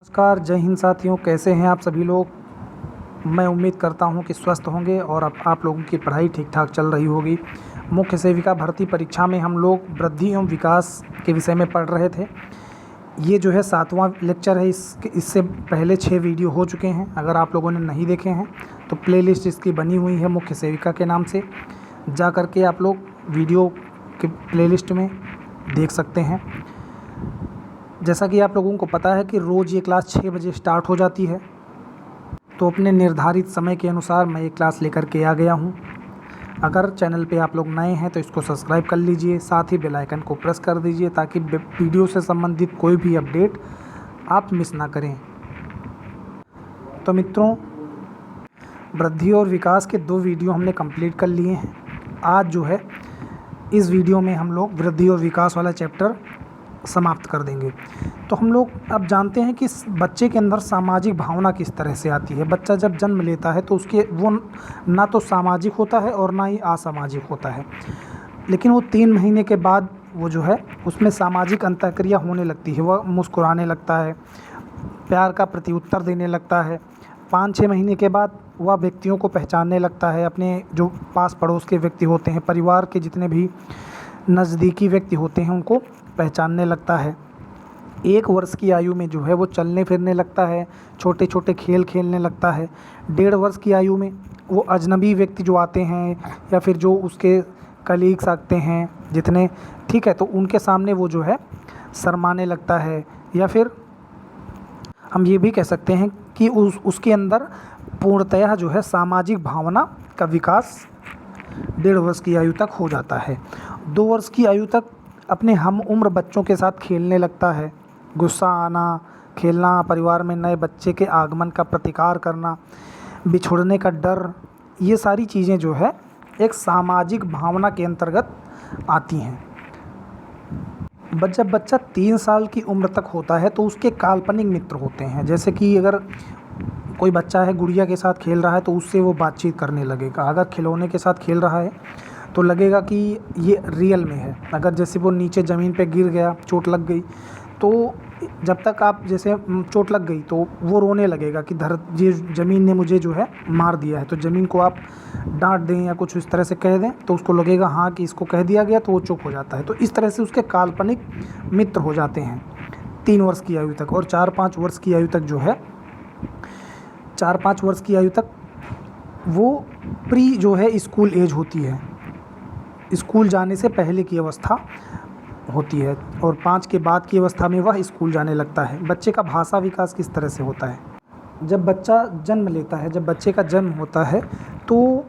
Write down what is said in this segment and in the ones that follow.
नमस्कार, जय हिंद साथियों। कैसे हैं आप सभी लोग। मैं उम्मीद करता हूं कि स्वस्थ होंगे और आप लोगों की पढ़ाई ठीक ठाक चल रही होगी। मुख्य सेविका भर्ती परीक्षा में हम लोग वृद्धि एवं विकास के विषय में पढ़ रहे थे। ये जो है 7वां लेक्चर है। इससे पहले 6 वीडियो हो चुके हैं। अगर आप लोगों ने नहीं देखे हैं तो प्लेलिस्ट इसकी बनी हुई है मुख्य सेविका के नाम से, जा कर के आप लोग वीडियो के प्लेलिस्ट में देख सकते हैं। जैसा कि आप लोगों को पता है कि रोज़ ये क्लास 6 बजे स्टार्ट हो जाती है, तो अपने निर्धारित समय के अनुसार मैं ये क्लास लेकर के आ गया हूँ। अगर चैनल पे आप लोग नए हैं तो इसको सब्सक्राइब कर लीजिए, साथ ही बेल आइकन को प्रेस कर दीजिए ताकि वीडियो से संबंधित कोई भी अपडेट आप मिस ना करें। तो मित्रों, वृद्धि और विकास के 2 वीडियो हमने कंप्लीट कर लिए हैं। आज जो है इस वीडियो में हम लोग वृद्धि और विकास वाला चैप्टर समाप्त कर देंगे। तो हम लोग अब जानते हैं कि बच्चे के अंदर सामाजिक भावना किस तरह से आती है। बच्चा जब जन्म लेता है तो उसके वो ना तो सामाजिक होता है और ना ही असामाजिक होता है, लेकिन वो 3 महीने के बाद वो जो है उसमें सामाजिक अंतःक्रिया होने लगती है। वह मुस्कुराने लगता है, प्यार का प्रत्युत्तर देने लगता है। 5-6 महीने के बाद वह व्यक्तियों को पहचानने लगता है, अपने जो पास पड़ोस के व्यक्ति होते हैं, परिवार के जितने भी नज़दीकी व्यक्ति होते हैं उनको पहचानने लगता है। 1 वर्ष की आयु में जो है वो चलने फिरने लगता है, छोटे छोटे खेल खेलने लगता है। 1.5 वर्ष की आयु में वो अजनबी व्यक्ति जो आते हैं या फिर जो उसके कलीग्स आते हैं जितने, ठीक है, तो उनके सामने वो जो है शर्माने लगता है। या फिर हम ये भी कह सकते हैं कि उसके अंदर पूर्णतः जो है सामाजिक भावना का विकास 1.5 वर्ष की आयु तक हो जाता है। 2 वर्ष की आयु तक अपने हम उम्र बच्चों के साथ खेलने लगता है। गुस्सा आना, खेलना, परिवार में नए बच्चे के आगमन का प्रतिकार करना, बिछुड़ने का डर, ये सारी चीज़ें जो है एक सामाजिक भावना के अंतर्गत आती हैं। जब बच्चा 3 साल की उम्र तक होता है तो उसके काल्पनिक मित्र होते हैं। जैसे कि अगर कोई बच्चा है, गुड़िया के साथ खेल रहा है तो उससे वो बातचीत करने लगेगा। अगर खिलौने के साथ खेल रहा है तो लगेगा कि ये रियल में है। अगर जैसे वो नीचे ज़मीन पे गिर गया, चोट लग गई, तो जब तक आप जैसे चोट लग गई तो वो रोने लगेगा कि ये ज़मीन ने मुझे जो है मार दिया है। तो ज़मीन को आप डांट दें या कुछ इस तरह से कह दें तो उसको लगेगा हाँ कि इसको कह दिया गया, तो वो चुप हो जाता है। तो इस तरह से उसके काल्पनिक मित्र हो जाते हैं 3 वर्ष की आयु तक। और 4-5 वर्ष की आयु तक जो है 4-5 वर्ष की आयु तक वो प्री जो है स्कूल एज होती है, स्कूल जाने से पहले की अवस्था होती है। और 5 के बाद की अवस्था में वह स्कूल जाने लगता है। बच्चे का भाषा विकास किस तरह से होता है। जब बच्चा जन्म लेता है, जब बच्चे का जन्म होता है तो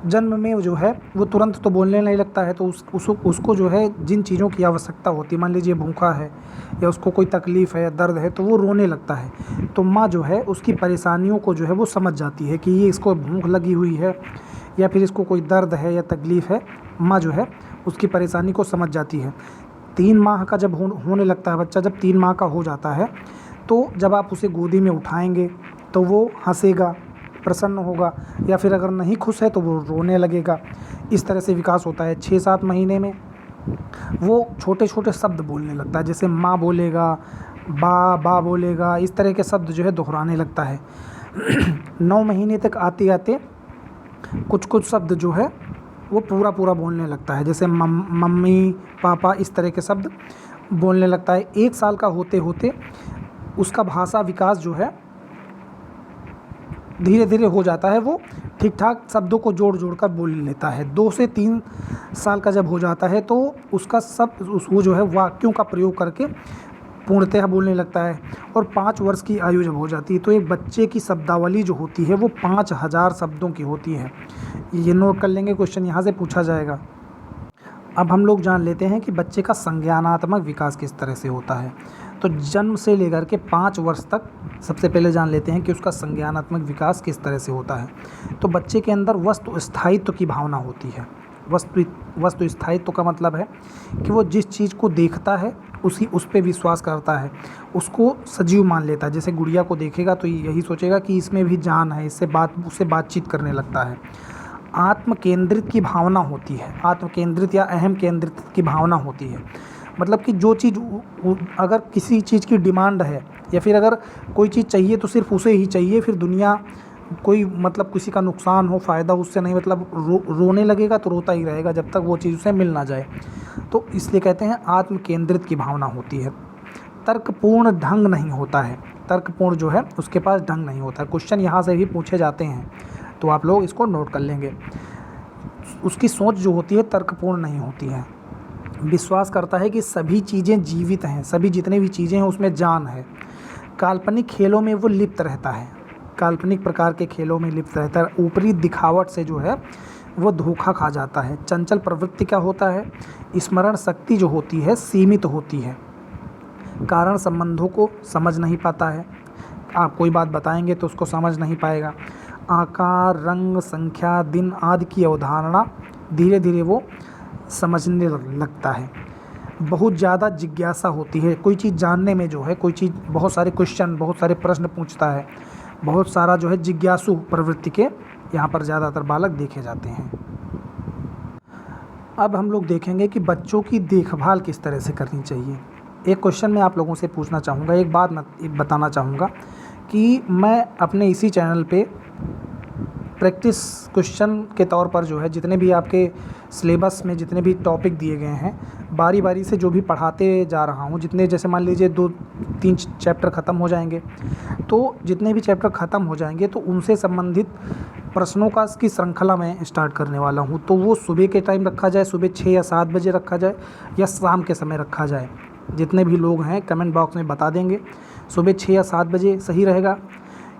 जन्म में जो है वो तुरंत तो बोलने नहीं लगता है। तो उसको जो है जिन चीज़ों की आवश्यकता होती है, मान लीजिए भूखा है या उसको कोई तकलीफ़ है या दर्द है, तो वो रोने लगता है। तो माँ जो है उसकी परेशानियों को जो है वो समझ जाती है कि ये इसको भूख लगी हुई है या फिर इसको कोई दर्द है या तकलीफ़ है। माँ जो है उसकी परेशानी को समझ जाती है। 3 माह का जब होने लगता है बच्चा, जब 3 माह का हो जाता है तो जब आप उसे गोदी में उठाएंगे तो वो हंसेगा, प्रसन्न होगा, या फिर अगर नहीं खुश है तो वो रोने लगेगा। इस तरह से विकास होता है। 6-7 महीने में वो छोटे छोटे शब्द बोलने लगता है, जैसे माँ बोलेगा, बा बोलेगा, इस तरह के शब्द जो है दोहराने लगता है। 9 महीने तक आते आते कुछ शब्द जो है वो पूरा बोलने लगता है, जैसे मम्मी, पापा, इस तरह के शब्द बोलने लगता है। 1 साल का होते होते उसका भाषा विकास जो है धीरे धीरे हो जाता है। वो ठीक ठाक शब्दों को जोड़ कर बोल लेता है। 2 से 3 साल का जब हो जाता है तो उसका वो जो है वाक्यों का प्रयोग करके पूर्णतः बोलने लगता है। और 5 वर्ष की आयु जब हो जाती है तो एक बच्चे की शब्दावली जो होती है वो 5000 शब्दों की होती है। ये नोट कर लेंगे, क्वेश्चन यहाँ से पूछा जाएगा। अब हम लोग जान लेते हैं कि बच्चे का संज्ञानात्मक विकास किस तरह से होता है। तो जन्म से लेकर के 5 वर्ष तक सबसे पहले जान लेते हैं कि उसका संज्ञानात्मक विकास किस तरह से होता है। तो बच्चे के अंदर वस्तु स्थायित्व की भावना होती है। वस्तु स्थायित्व का मतलब है कि वो जिस चीज़ को देखता है उस पे विश्वास करता है, उसको सजीव मान लेता है। जैसे गुड़िया को देखेगा तो यही सोचेगा कि इसमें भी जान है, उससे बातचीत करने लगता है। आत्म केंद्रित की भावना होती है, आत्म केंद्रित या अहम केंद्रित की भावना होती है। मतलब कि जो चीज़ अगर किसी चीज़ की डिमांड है या फिर अगर कोई चीज़ चाहिए तो सिर्फ उसे ही चाहिए, फिर दुनिया कोई मतलब किसी का नुकसान हो फ़ायदा उससे नहीं, मतलब रोने लगेगा तो रोता ही रहेगा जब तक वो चीज़ उसे मिल ना जाए। तो इसलिए कहते हैं आत्म केंद्रित की भावना होती है। तर्कपूर्ण ढंग नहीं होता है, तर्कपूर्ण जो है उसके पास ढंग नहीं होता है। क्वेश्चन यहाँ से भी पूछे जाते हैं तो आप लोग इसको नोट कर लेंगे। उसकी सोच जो होती है तर्कपूर्ण नहीं होती है। विश्वास करता है कि सभी चीज़ें जीवित हैं, सभी जितने भी चीज़ें हैं उसमें जान है। काल्पनिक खेलों में वो लिप्त रहता है, काल्पनिक प्रकार के खेलों में लिप्त रहता है। ऊपरी दिखावट से जो है वो धोखा खा जाता है। चंचल प्रवृत्ति क्या होता है, स्मरण शक्ति जो होती है सीमित होती है। कारण संबंधों को समझ नहीं पाता है, आप कोई बात बताएंगे तो उसको समझ नहीं पाएगा। आकार, रंग, संख्या, दिन आदि की अवधारणा धीरे धीरे वो समझने लगता है। बहुत ज़्यादा जिज्ञासा होती है, कोई चीज़ जानने में जो है, कोई चीज़ बहुत सारे क्वेश्चन, बहुत सारे प्रश्न पूछता है, बहुत सारा जो है जिज्ञासु प्रवृत्ति के यहाँ पर ज़्यादातर बालक देखे जाते हैं। अब हम लोग देखेंगे कि बच्चों की देखभाल किस तरह से करनी चाहिए। एक क्वेश्चन मैं आप लोगों से पूछना चाहूँगा, एक बात मैं बताना चाहूँगा कि मैं अपने इसी चैनल पे प्रैक्टिस क्वेश्चन के तौर पर जो है जितने भी आपके सिलेबस में जितने भी टॉपिक दिए गए हैं बारी बारी से जो भी पढ़ाते जा रहा हूँ। जितने जैसे मान लीजिए 2-3 चैप्टर ख़त्म हो जाएंगे, तो जितने भी चैप्टर ख़त्म हो जाएंगे तो उनसे संबंधित प्रश्नों का की श्रृंखला मैं स्टार्ट करने वाला हूँ। तो वो सुबह के टाइम रखा जाए, सुबह 6 या 7 बजे रखा जाए या शाम के समय रखा जाए। जितने भी लोग हैं कमेंट बॉक्स में बता देंगे, सुबह 6 या 7 बजे सही रहेगा।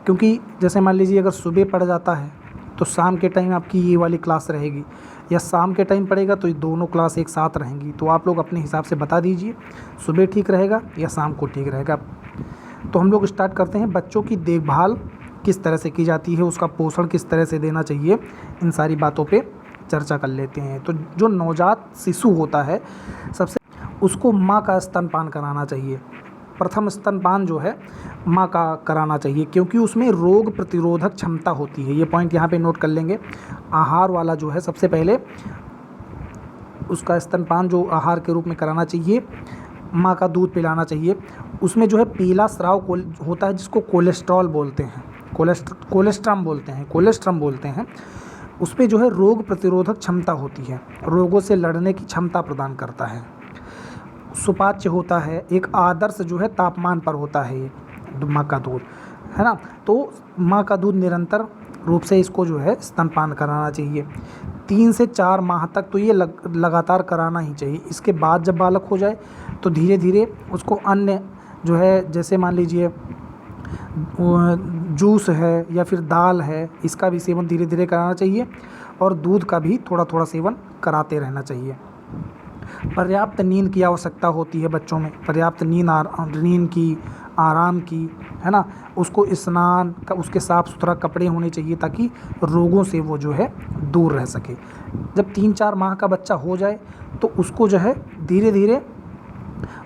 क्योंकि जैसे मान लीजिए अगर सुबह पढ़ जाता है तो शाम के टाइम आपकी ये वाली क्लास रहेगी, या शाम के टाइम पढ़ेगा तो ये दोनों क्लास एक साथ रहेंगी। तो आप लोग अपने हिसाब से बता दीजिए सुबह ठीक रहेगा या शाम को ठीक रहेगा। तो हम लोग स्टार्ट करते हैं। बच्चों की देखभाल किस तरह से की जाती है, उसका पोषण किस तरह से देना चाहिए, इन सारी बातों पे चर्चा कर लेते हैं। तो जो नवजात शिशु होता है सबसे उसको माँ का स्तनपान कराना चाहिए। प्रथम स्तनपान जो है माँ का कराना चाहिए, क्योंकि उसमें रोग प्रतिरोधक क्षमता होती है। ये पॉइंट यहाँ पे नोट कर लेंगे। आहार वाला जो है सबसे पहले उसका स्तनपान जो आहार के रूप में कराना चाहिए, माँ का दूध पिलाना चाहिए। उसमें जो है पीला स्राव होता है जिसको कोलेस्ट्रॉल बोलते हैं, कोलेस्ट्रम बोलते हैं। उस पर जो है रोग प्रतिरोधक क्षमता होती है, रोगों से लड़ने की क्षमता प्रदान करता है। सुपाच्य होता है, एक आदर्श जो है तापमान पर होता है ये माँ का दूध, है ना। तो माँ का दूध निरंतर रूप से इसको जो है स्तनपान कराना चाहिए। 3 से 4 माह तक तो ये लगातार कराना ही चाहिए। इसके बाद जब बालक हो जाए तो धीरे धीरे उसको अन्य जो है जैसे मान लीजिए जूस है या फिर दाल है, इसका भी सेवन धीरे धीरे कराना चाहिए, और दूध का भी थोड़ा थोड़ा सेवन कराते रहना चाहिए। पर्याप्त नींद की आवश्यकता होती है बच्चों में, पर्याप्त नींद की, आराम की, है ना। उसको स्नान का, उसके साफ़ सुथरा कपड़े होने चाहिए ताकि रोगों से वो जो है दूर रह सके। जब 3-4 माह का बच्चा हो जाए तो उसको जो है धीरे धीरे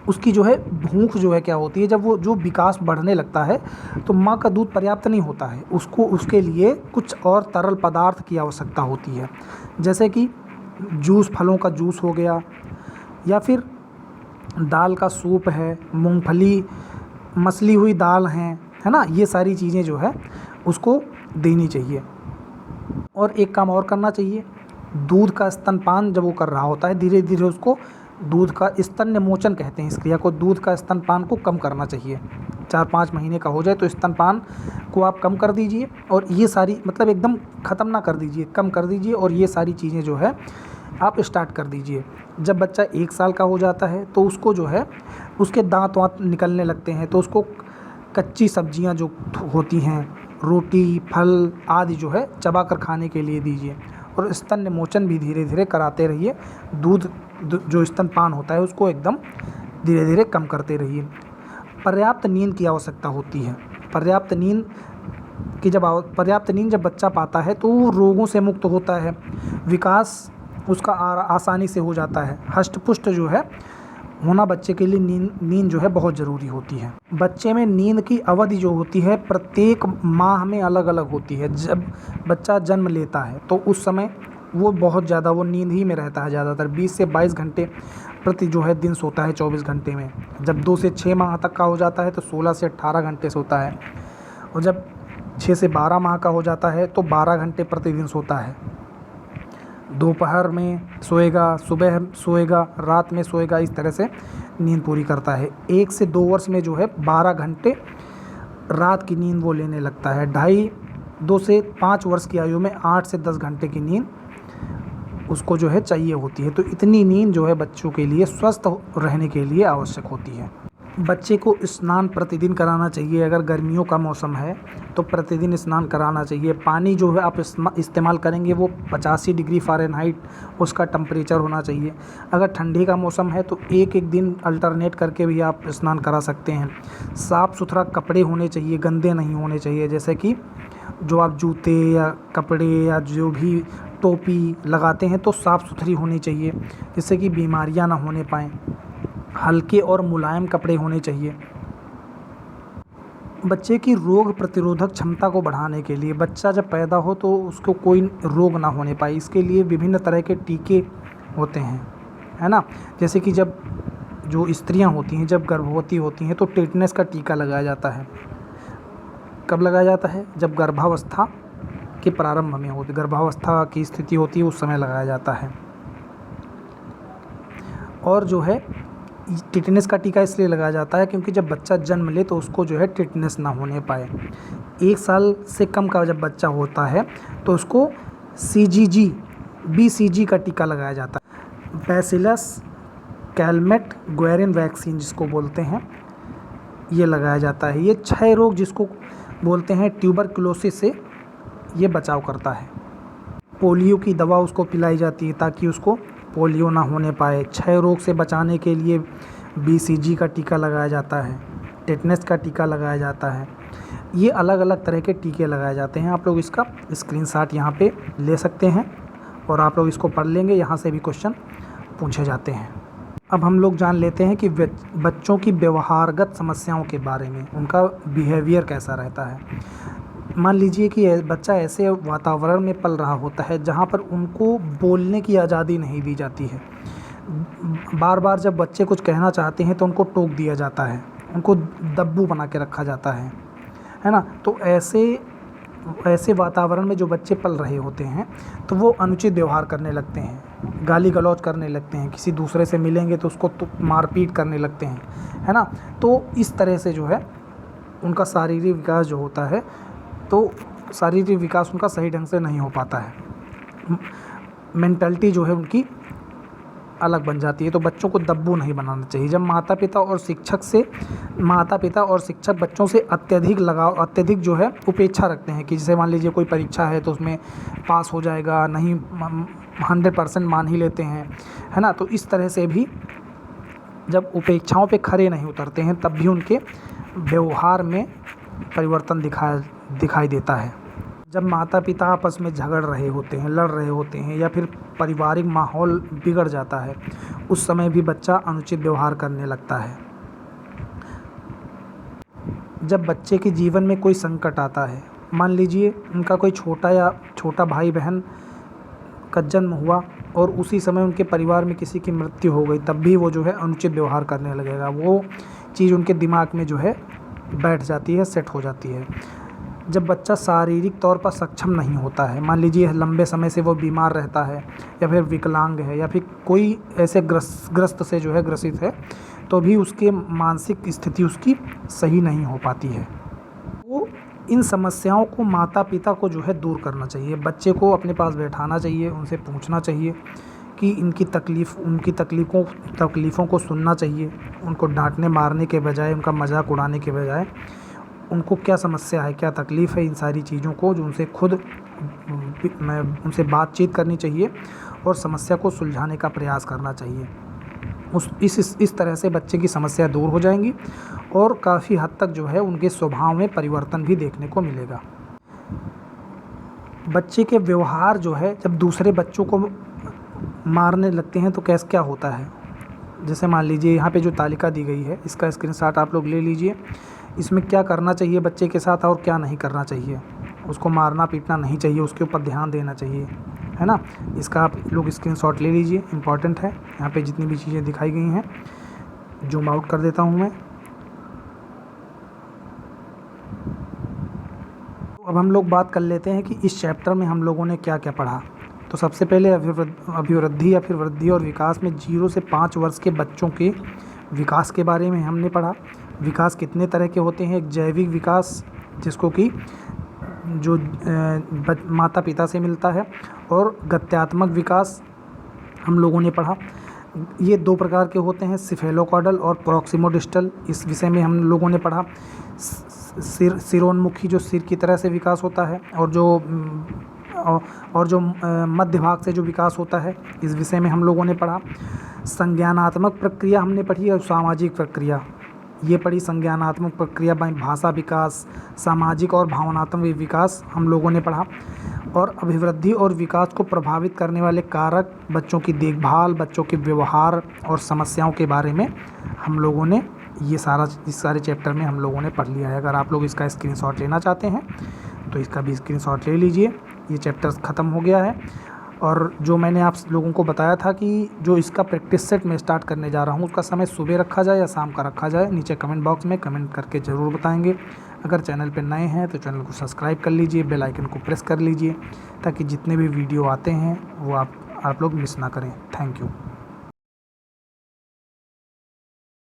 उसकी जो है भूख जो है क्या होती है, जब वो जो विकास बढ़ने लगता है तो माँ का दूध पर्याप्त नहीं होता है, उसको उसके लिए कुछ और तरल पदार्थ की आवश्यकता होती है। जैसे कि जूस, फलों का जूस हो गया, या फिर दाल का सूप है, मूंगफली, मसली हुई दाल है ना। ये सारी चीज़ें जो है उसको देनी चाहिए। और एक काम और करना चाहिए, दूध का स्तनपान जब वो कर रहा होता है धीरे धीरे उसको दूध का स्तन्यमोचन कहते हैं इस क्रिया को, दूध का स्तनपान को कम करना चाहिए। 4-5 महीने का हो जाए तो स्तनपान को आप कम कर दीजिए, और ये सारी मतलब एकदम ख़त्म ना कर दीजिए, कम कर दीजिए, और ये सारी चीज़ें जो है आप स्टार्ट कर दीजिए। जब बच्चा 1 साल का हो जाता है तो उसको जो है उसके दांत वाँत निकलने लगते हैं, तो उसको कच्ची सब्जियां जो होती हैं, रोटी, फल आदि जो है चबा कर खाने के लिए दीजिए, और स्तन्यमोचन भी धीरे धीरे कराते रहिए। दूध जो स्तनपान होता है उसको एकदम धीरे धीरे कम करते रहिए। पर्याप्त नींद की आवश्यकता होती है। पर्याप्त नींद जब बच्चा पाता है तो वो रोगों से मुक्त होता है, विकास उसका आसानी से हो जाता है। हष्ट-पुष्ट जो है होना बच्चे के लिए नींद जो है बहुत ज़रूरी होती है। बच्चे में नींद की अवधि जो होती है प्रत्येक माह में अलग अलग होती है। जब बच्चा जन्म लेता है तो उस समय वो बहुत ज़्यादा वो नींद ही में रहता है ज़्यादातर। 20 से 22 घंटे प्रति जो है दिन सोता है 24 घंटे में। जब 2 से 6 माह तक का हो जाता है तो 16 से 18 घंटे सोता है, और जब 6 से 12 माह का हो जाता है तो 12 घंटे प्रतिदिन सोता है। दोपहर में सोएगा, सुबह सोएगा, रात में सोएगा, इस तरह से नींद पूरी करता है। 1 से 2 वर्ष में जो है 12 घंटे रात की नींद वो लेने लगता है। 2 से 5 वर्ष की आयु में 8 से 10 घंटे की नींद उसको जो है चाहिए होती है। तो इतनी नींद जो है बच्चों के लिए स्वस्थ रहने के लिए आवश्यक होती है। बच्चे को स्नान प्रतिदिन कराना चाहिए। अगर गर्मियों का मौसम है तो प्रतिदिन स्नान कराना चाहिए। पानी जो है आप इस्तेमाल करेंगे वो 85 डिग्री फ़ारेनहाइट उसका टेम्परेचर होना चाहिए। अगर ठंडी का मौसम है तो एक दिन अल्टरनेट करके भी आप स्नान करा सकते हैं। साफ़ सुथरा कपड़े होने चाहिए, गंदे नहीं होने चाहिए। जैसे कि जो आप जूते या कपड़े या जो भी टोपी लगाते हैं तो साफ़ सुथरी होनी चाहिए, जिससे कि बीमारियां ना होने पाएँ। हल्के और मुलायम कपड़े होने चाहिए। बच्चे की रोग प्रतिरोधक क्षमता को बढ़ाने के लिए, बच्चा जब पैदा हो तो उसको कोई रोग ना होने पाए, इसके लिए विभिन्न तरह के टीके होते हैं, है ना। जैसे कि जब जो स्त्रियां होती हैं, जब गर्भवती होती हैं तो टेटनस का टीका लगाया जाता है। कब लगाया जाता है? जब गर्भावस्था के प्रारंभ में होती, गर्भावस्था की स्थिति होती है, उस समय लगाया जाता है। और जो है टिटनेस का टीका इसलिए लगाया जाता है क्योंकि जब बच्चा जन्म ले तो उसको जो है टिटनेस ना होने पाए। 1 साल से कम का जब बच्चा होता है तो उसको BCG का टीका लगाया जाता है। बैसिलस कैलमेट ग्वेरिन वैक्सीन जिसको बोलते हैं, ये लगाया जाता है। ये 6 रोग जिसको बोलते हैं ट्यूबरकुलोसिस से ये बचाव करता है। पोलियो की दवा उसको पिलाई जाती है ताकि उसको पोलियो ना होने पाए। 6 रोग से बचाने के लिए BCG का टीका लगाया जाता है, टेटनस का टीका लगाया जाता है। ये अलग अलग तरह के टीके लगाए जाते हैं। आप लोग इसका स्क्रीनशॉट यहाँ पे ले सकते हैं और आप लोग इसको पढ़ लेंगे, यहाँ से भी क्वेश्चन पूछे जाते हैं। अब हम लोग जान लेते हैं कि बच्चों की व्यवहारगत समस्याओं के बारे में, उनका बिहेवियर कैसा रहता है। मान लीजिए कि बच्चा ऐसे वातावरण में पल रहा होता है जहाँ पर उनको बोलने की आज़ादी नहीं दी जाती है। बार बार जब बच्चे कुछ कहना चाहते हैं तो उनको टोक दिया जाता है, उनको दब्बू बना के रखा जाता है ना। तो ऐसे वातावरण में जो बच्चे पल रहे होते हैं तो वो अनुचित व्यवहार करने लगते हैं, गाली गलौज करने लगते हैं, किसी दूसरे से मिलेंगे तो उसको मारपीट करने लगते हैं, है ना। तो इस तरह से जो है उनका शारीरिक विकास जो होता है, तो शारीरिक विकास उनका सही ढंग से नहीं हो पाता है। मेंटलिटी जो है उनकी अलग बन जाती है। तो बच्चों को दब्बू नहीं बनाना चाहिए। जब माता पिता और शिक्षक बच्चों से अत्यधिक जो है उपेक्षा रखते हैं कि जैसे मान लीजिए कोई परीक्षा है तो उसमें पास हो जाएगा, नहीं 100% मान ही लेते हैं, है ना। तो इस तरह से भी जब उपेक्षाओं पे खरे नहीं उतरते हैं तब भी उनके व्यवहार में परिवर्तन दिखाई देता है। जब माता पिता आपस में झगड़ रहे होते हैं, लड़ रहे होते हैं या फिर पारिवारिक माहौल बिगड़ जाता है, उस समय भी बच्चा अनुचित व्यवहार करने लगता है। जब बच्चे के जीवन में कोई संकट आता है, मान लीजिए उनका कोई छोटा भाई बहन का जन्म हुआ और उसी समय उनके परिवार में किसी की मृत्यु हो गई, तब भी वो जो है अनुचित व्यवहार करने लगेगा। वो चीज़ उनके दिमाग में जो है बैठ जाती है, सेट हो जाती है। जब बच्चा शारीरिक तौर पर सक्षम नहीं होता है, मान लीजिए लंबे समय से वो बीमार रहता है या फिर विकलांग है या फिर कोई ऐसे ग्रस्त से जो है ग्रसित है, तो भी उसके मानसिक स्थिति उसकी सही नहीं हो पाती है। तो इन समस्याओं को माता पिता को जो है दूर करना चाहिए। बच्चे को अपने पास बैठाना चाहिए, उनसे पूछना चाहिए कि उनकी तकलीफ़ों को सुनना चाहिए। उनको डांटने मारने के बजाय, उनका मजाक उड़ाने के बजाय उनको क्या समस्या है, क्या तकलीफ़ है, इन सारी चीज़ों को जो उनसे उनसे बातचीत करनी चाहिए और समस्या को सुलझाने का प्रयास करना चाहिए। इस तरह से बच्चे की समस्या दूर हो जाएंगी और काफ़ी हद तक जो है उनके स्वभाव में परिवर्तन भी देखने को मिलेगा। बच्चे के व्यवहार जो है, जब दूसरे बच्चों को मारने लगते हैं तो क्या होता है। जैसे मान लीजिए यहाँ पे जो तालिका दी गई है, इसका स्क्रीनशॉट आप लोग ले लीजिए। इसमें क्या करना चाहिए बच्चे के साथ और क्या नहीं करना चाहिए। उसको मारना पीटना नहीं चाहिए, उसके ऊपर ध्यान देना चाहिए, है ना। इसका आप लोग स्क्रीनशॉट ले लीजिए, इम्पॉर्टेंट है। यहाँ पे जितनी भी चीज़ें दिखाई गई हैं, जूम आउट कर देता हूँ मैं। अब हम लोग बात कर लेते हैं कि इस चैप्टर में हम लोगों ने क्या क्या पढ़ा। तो सबसे पहले अभिवृद्धि या फिर वृद्धि और विकास में 0 से 5 वर्ष के बच्चों के विकास के बारे में हमने पढ़ा। विकास कितने तरह के होते हैं। एक जैविक विकास, जिसको कि जो माता पिता से मिलता है, और गत्यात्मक विकास हम लोगों ने पढ़ा। ये 2 प्रकार के होते हैं, सिफेलोकॉडल और प्रॉक्सिमोडिस्टल। इस विषय में हम लोगों ने पढ़ा। सिरोन्मुखी जो सिर की तरह से विकास होता है, और जो मध्य भाग से जो विकास होता है, इस विषय में हम लोगों ने पढ़ा। संज्ञानात्मक प्रक्रिया हमने पढ़ी और सामाजिक प्रक्रिया ये पढ़ी। संज्ञानात्मक प्रक्रिया में भाषा विकास, सामाजिक और भावनात्मक विकास हम लोगों ने पढ़ा। और अभिवृद्धि और विकास को प्रभावित करने वाले कारक, बच्चों की देखभाल, बच्चों के व्यवहार और समस्याओं के बारे में हम लोगों ने इस सारे चैप्टर में हम लोगों ने पढ़ लिया है। अगर आप लोग इसका स्क्रीनशॉट लेना चाहते हैं तो इसका भी स्क्रीनशॉट ले लीजिए। ये चैप्टर ख़त्म हो गया है। और जो मैंने आप लोगों को बताया था कि जो इसका प्रैक्टिस सेट मैं स्टार्ट करने जा रहा हूँ, उसका समय सुबह रखा जाए या शाम का रखा जाए, नीचे कमेंट बॉक्स में कमेंट करके ज़रूर बताएंगे। अगर चैनल पर नए हैं तो चैनल को सब्सक्राइब कर लीजिए, बेल आइकन को प्रेस कर लीजिए, ताकि जितने भी वीडियो आते हैं वो आप लोग मिस ना करें। Thank you.